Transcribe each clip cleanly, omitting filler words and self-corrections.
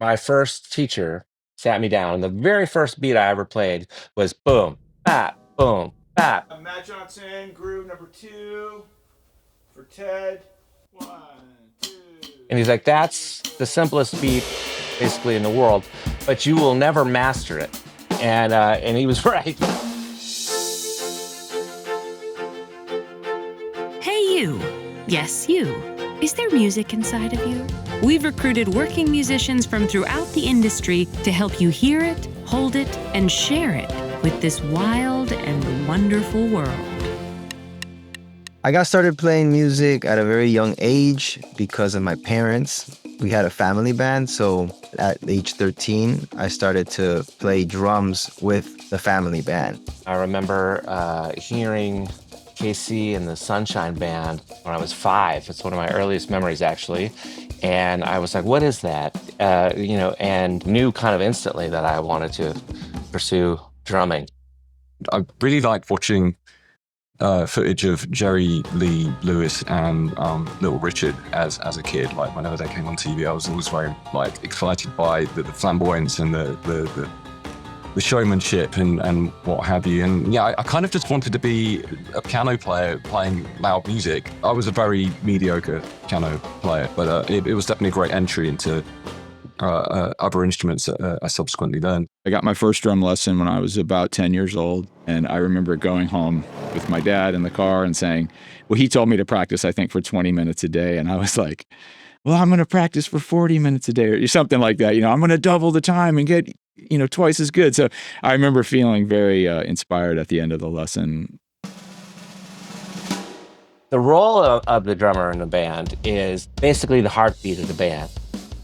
My first teacher sat me down, and the very first beat I ever played was boom, bap, boom, bap. Matt Johnson, groove number 2 for Ted. 1, 2. And he's like, that's the simplest beat basically in the world, but you will never master it. And he was right. Hey, you. Yes, you. Is there music inside of you? We've recruited working musicians from throughout the industry to help you hear it, hold it, and share it with this wild and wonderful world. I got started playing music at a very young age because of my parents. We had a family band, so at age 13, I started to play drums with the family band. I remember hearing KC and the Sunshine Band when I was 5. It's one of my earliest memories, actually. And I was like, what is that? And knew kind of instantly that I wanted to pursue drumming. I really liked watching footage of Jerry Lee Lewis and Little Richard as a kid. Like whenever they came on TV, I was always very excited by the flamboyance and the showmanship and what have you. And yeah, I kind of just wanted to be a piano player playing loud music. I was a very mediocre piano player, but it was definitely a great entry into other instruments that I subsequently learned. I got my first drum lesson when I was about 10 years old, and I remember going home with my dad in the car and saying, well, he told me to practice, I think, for 20 minutes a day, and I was like, well, I'm going to practice for 40 minutes a day or something like that. I'm going to double the time and get twice as good. So I remember feeling very inspired at the end of the lesson. The role of the drummer in the band is basically the heartbeat of the band.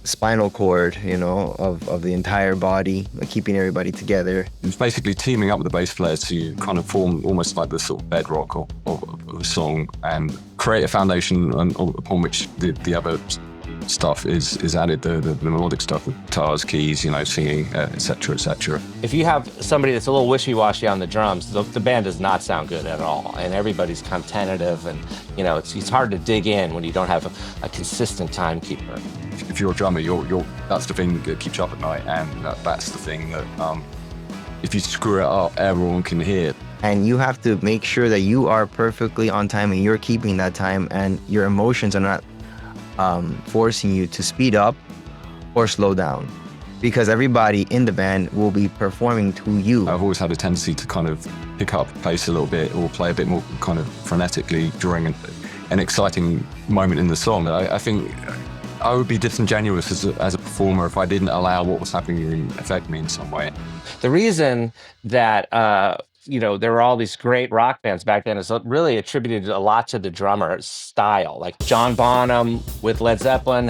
Spinal cord, of the entire body, keeping everybody together. It's basically teaming up with the bass players to kind of form almost like the sort of bedrock of a song and create a foundation upon which the other stuff is added, the melodic stuff, the guitars, keys, singing, etc., etc. If you have somebody that's a little wishy-washy on the drums, the band does not sound good at all, and everybody's kind of tentative, and it's hard to dig in when you don't have a consistent timekeeper. If you're a drummer, that's the thing that keeps you up at night, and that's the thing that if you screw it up, everyone can hear it. And you have to make sure that you are perfectly on time and you're keeping that time, and your emotions are not forcing you to speed up or slow down, because everybody in the band will be performing to you. I've always had a tendency to kind of pick up pace a little bit or play a bit more kind of frenetically during an exciting moment in the song. I think I would be disingenuous as a performer if I didn't allow what was happening to affect me in some way. The reason that there were all these great rock bands back then is really attributed a lot to the drummer's style. Like John Bonham with Led Zeppelin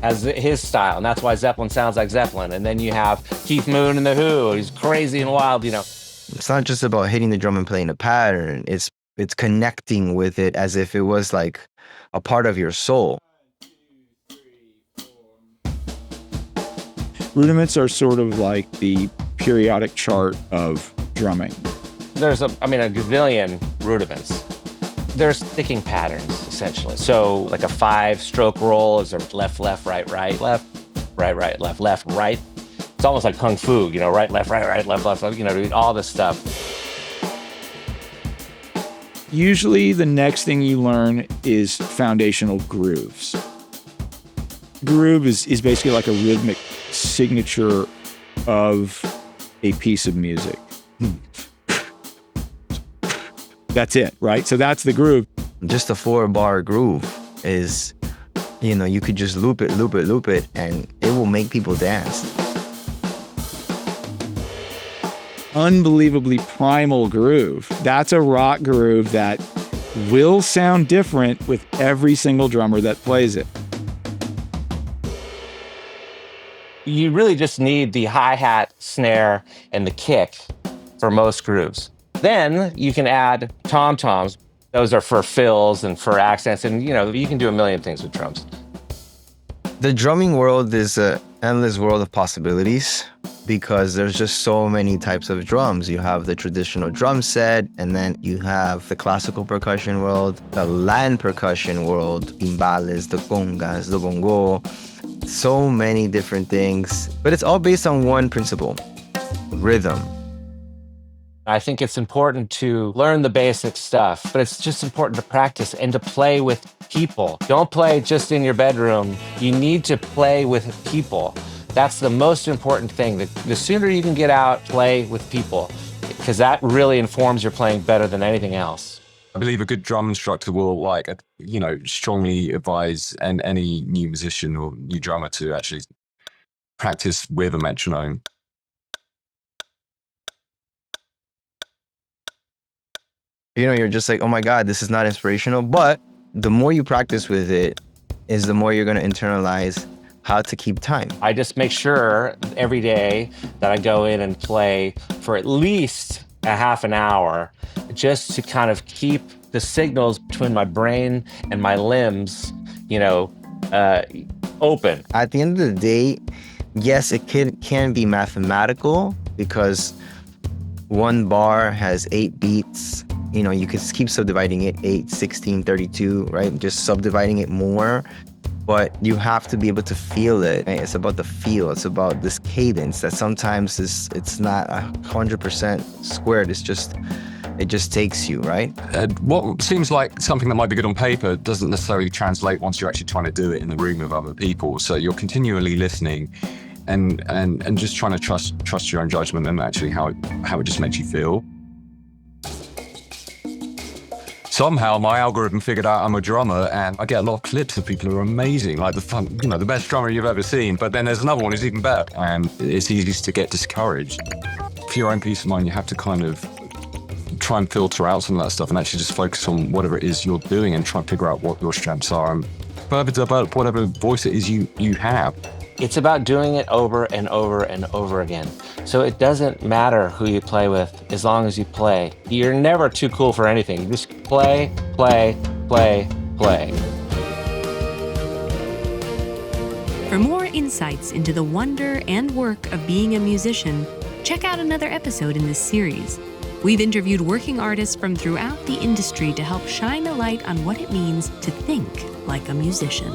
has his style, and that's why Zeppelin sounds like Zeppelin. And then you have Keith Moon and The Who. He's crazy and wild, It's not just about hitting the drum and playing a pattern. It's connecting with it as if it was like a part of your soul. Rudiments are sort of like the periodic chart of drumming. There's a gazillion rudiments. There's sticking patterns, essentially. So like a 5-stroke roll is a left, left, right, right, left, right, left, left, right. It's almost like Kung Fu, right, left, left, left, all this stuff. Usually the next thing you learn is foundational grooves. Groove is basically like a rhythmic signature of a piece of music. That's it, right? So that's the groove. Just a 4-bar groove is, you could just loop it, and it will make people dance. Unbelievably primal groove. That's a rock groove that will sound different with every single drummer that plays it. You really just need the hi-hat, snare, and the kick for most grooves. Then you can add tom-toms. Those are for fills and for accents, and you can do a million things with drums. The drumming world is an endless world of possibilities. because there's just so many types of drums. You have the traditional drum set, and then you have the classical percussion world, the Latin percussion world, timbales, the congas, the bongo, so many different things. But it's all based on one principle: rhythm. I think it's important to learn the basic stuff, but it's just important to practice and to play with people. Don't play just in your bedroom. You need to play with people. That's the most important thing. The sooner you can get out, play with people, because that really informs your playing better than anything else. I believe a good drum instructor will, like, strongly advise any new musician or new drummer to actually practice with a metronome. You're just like, oh my God, this is not inspirational. But the more you practice with it, is the more you're going to internalize how to keep time. I just make sure every day that I go in and play for at least a half an hour, just to kind of keep the signals between my brain and my limbs, open. At the end of the day, yes, it can be mathematical, because one bar has 8 beats. You could keep subdividing it, 8, 16, 32, right? Just subdividing it more. But you have to be able to feel it. Right? It's about the feel. It's about this cadence that sometimes it's not 100% squared. It just takes you, right? What seems like something that might be good on paper doesn't necessarily translate once you're actually trying to do it in the room with other people. So you're continually listening and just trying to trust your own judgment and actually how it just makes you feel. Somehow my algorithm figured out I'm a drummer, and I get a lot of clips of people who are amazing, like the best drummer you've ever seen. But then there's another one who's even better, and it's easy to get discouraged. For your own peace of mind, you have to kind of try and filter out some of that stuff and actually just focus on whatever it is you're doing and try and figure out what your strengths are and further develop whatever voice it is you have. It's about doing it over and over and over again. So it doesn't matter who you play with as long as you play. You're never too cool for anything. You just play, play, play, play. For more insights into the wonder and work of being a musician, check out another episode in this series. We've interviewed working artists from throughout the industry to help shine a light on what it means to think like a musician.